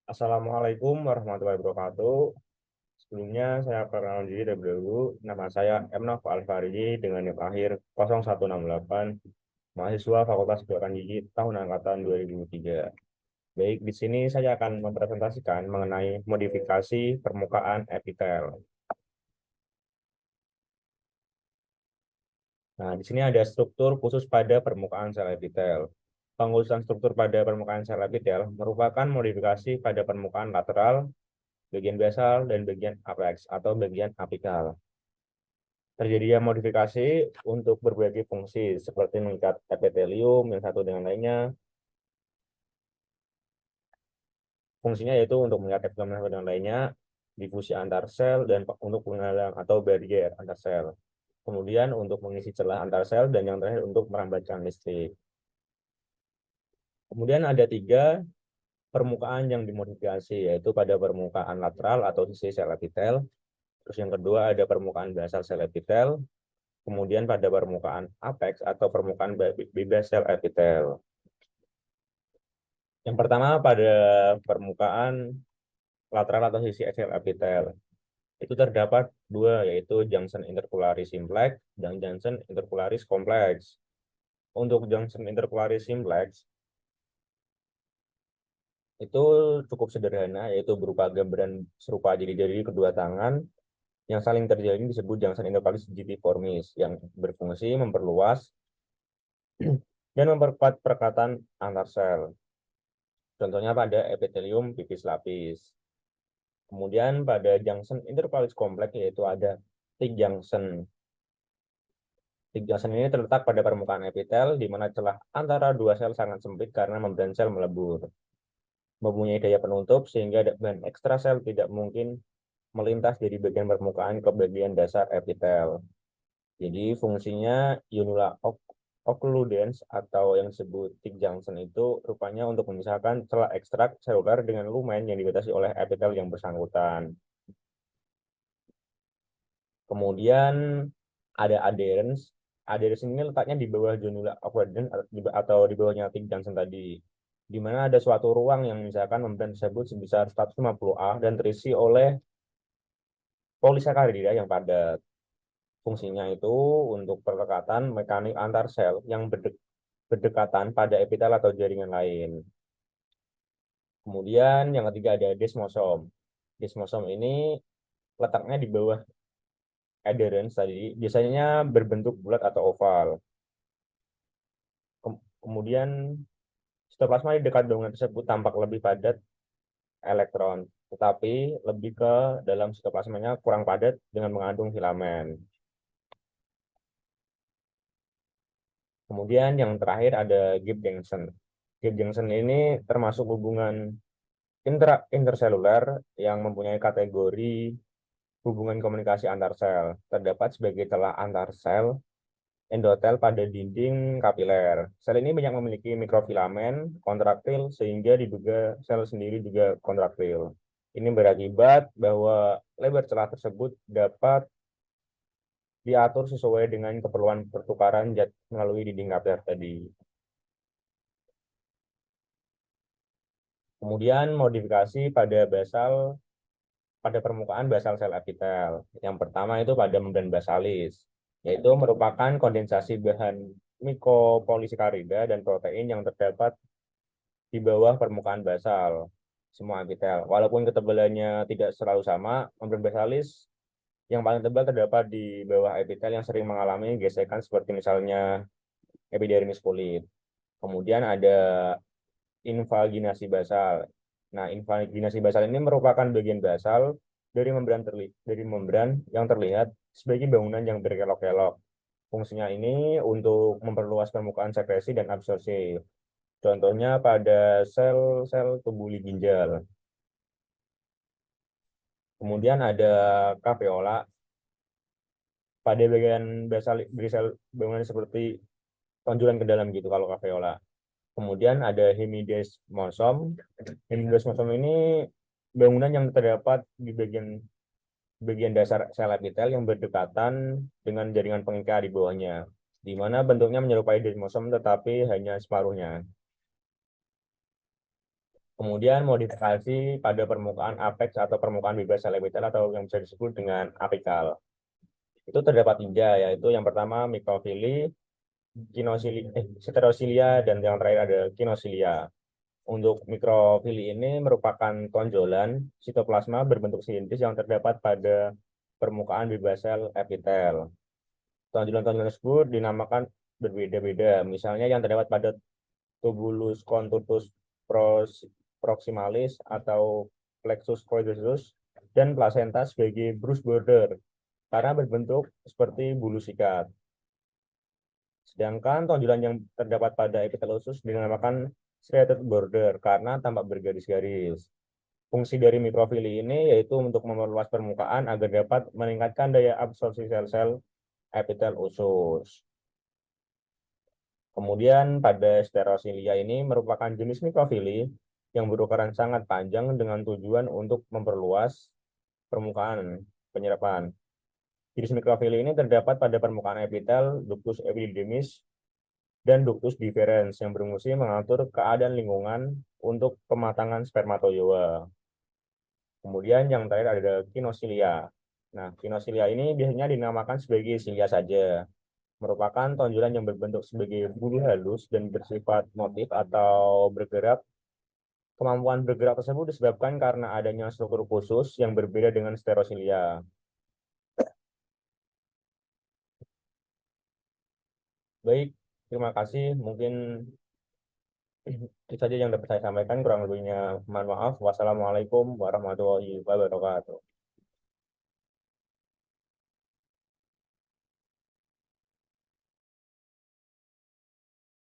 Assalamualaikum warahmatullahi wabarakatuh. Sebelumnya saya perkenalkan diri terlebih dahulu. Nama saya Emnaf Alfaridi dengan NIM akhir 0168, mahasiswa Fakultas Kedokteran Gigi tahun angkatan 2003. Baik, di sini saya akan mempresentasikan mengenai modifikasi permukaan epitel. Nah, di sini ada struktur khusus pada permukaan sel epitel. Pengkhususan struktur pada permukaan sel epitel merupakan modifikasi pada permukaan lateral, bagian basal, dan bagian apex atau bagian apikal. Terjadinya modifikasi untuk berbagai fungsi seperti mengikat epitelium yang satu dengan lainnya. Fungsinya yaitu untuk mengikat epitelium yang satu dengan lainnya, difusi antar sel, dan untuk penghalang atau barrier antar sel. Kemudian untuk mengisi celah antar sel, dan yang terakhir untuk merambatkan listrik. Kemudian ada tiga permukaan yang dimodifikasi, yaitu pada permukaan lateral atau sisi sel epitel. Terus yang kedua ada permukaan basal sel epitel. Kemudian pada permukaan apex atau permukaan bebas sel epitel. Yang pertama pada permukaan lateral atau sisi axial epitel. Itu terdapat dua, yaitu junction interpolaris simplex dan junction interpolaris kompleks. Untuk junction interpolaris simplex itu cukup sederhana, yaitu berupa gambaran serupa jari-jari kedua tangan yang saling terjalin disebut junction interpolaris digitiformis yang berfungsi memperluas dan memperkuat perekatan antar sel. Contohnya pada epitelium pipis lapis. Kemudian pada junction interpolaris kompleks yaitu ada thick junction. Thick junction ini terletak pada permukaan epitel di mana celah antara dua sel sangat sempit karena membran sel melebur. Mempunyai daya penutup sehingga bahan ekstra sel tidak mungkin melintas dari bagian permukaan ke bagian dasar epitel. Jadi fungsinya unula occludens atau yang disebut thick junction itu rupanya untuk memisahkan celah ekstrak seluler dengan lumen yang dibatasi oleh epitel yang bersangkutan. Kemudian ada adherence. Adherence ini letaknya di bawah zonula avoidance atau di bawahnya thick junction tadi. Di mana ada suatu ruang yang misalkan membran tersebut sebesar 150 A dan terisi oleh polisakarida yang padat. Fungsinya itu untuk perlekatan mekanik antar sel yang berdekatan pada epitel atau jaringan lain. Kemudian yang ketiga ada desmosom. Desmosom ini letaknya di bawah adherence tadi, biasanya berbentuk bulat atau oval. Kemudian sitoplasma di dekat bangunan tersebut tampak lebih padat elektron, tetapi lebih ke dalam sitoplasmanya kurang padat dengan mengandung filamen. Kemudian yang terakhir ada gap junction. Gap junction ini termasuk hubungan interseluler yang mempunyai kategori hubungan komunikasi antar sel. Terdapat sebagai celah antar sel endotel pada dinding kapiler. Sel ini banyak memiliki mikrofilamen kontraktil sehingga diduga sel sendiri juga kontraktil. Ini berakibat bahwa lebar celah tersebut dapat diatur sesuai dengan keperluan pertukaran zat melalui dinding kapiler tadi. Kemudian modifikasi pada permukaan basal sel epitel. Yang pertama itu pada membran basalis, yaitu merupakan kondensasi bahan mikopolisakarida dan protein yang terdapat di bawah permukaan basal semua epitel. Walaupun ketebalannya tidak selalu sama, membran basalis yang paling tebal terdapat di bawah epitel yang sering mengalami gesekan seperti misalnya epidermis kulit. Kemudian ada invaginasi basal. Nah, invaginasi basal ini merupakan bagian basal dari membran yang terlihat sebagai bangunan yang berkelok-kelok. Fungsinya ini untuk memperluas permukaan sekresi dan absorpsi. Contohnya pada sel-sel tubuli ginjal. Kemudian ada kaveola. Pada bagian basal berisal bangunan seperti tonjolan ke dalam gitu kalau kaveola. Kemudian ada hemidesmosom. Hemidesmosom ini bangunan yang terdapat di bagian dasar sel epitel yang berdekatan dengan jaringan pengikat di bawahnya, di mana bentuknya menyerupai desmosom tetapi hanya separuhnya. Kemudian modifikasi pada permukaan apex atau permukaan bebas sel epitel atau yang bisa disebut dengan apikal. Itu terdapat tiga, yaitu yang pertama mikrofili, heterosilia, dan yang terakhir ada kinosilia. Untuk mikrofili ini merupakan tonjolan sitoplasma berbentuk silindris yang terdapat pada permukaan bebas sel epitel. Tonjolan-tonjolan tersebut dinamakan berbeda-beda. Misalnya yang terdapat pada tubulus contortus proximalis atau plexus coidosus dan placenta sebagai brush border karena berbentuk seperti bulu sikat. Sedangkan tonjolan yang terdapat pada epitel usus dinamakan striated border karena tampak bergaris-garis. Fungsi dari mikrofili ini yaitu untuk memperluas permukaan agar dapat meningkatkan daya absorpsi sel-sel epitel usus. Kemudian pada sterosilia ini merupakan jenis mikrofili yang berukuran sangat panjang dengan tujuan untuk memperluas permukaan penyerapan. Jenis mikrofili ini terdapat pada permukaan epitel, ductus epididymis, dan ductus deferens yang berfungsi mengatur keadaan lingkungan untuk pematangan spermatozoa. Kemudian yang terakhir ada kinosilia. Nah, kinosilia ini biasanya dinamakan sebagai silia saja, merupakan tonjolan yang berbentuk sebagai bulu halus dan bersifat motif atau bergerak. Kemampuan bergerak tersebut disebabkan karena adanya struktur khusus yang berbeda dengan sterosilia. Baik, terima kasih. Mungkin itu saja yang dapat saya sampaikan. Kurang lebihnya mohon maaf. Wassalamualaikum warahmatullahi wabarakatuh.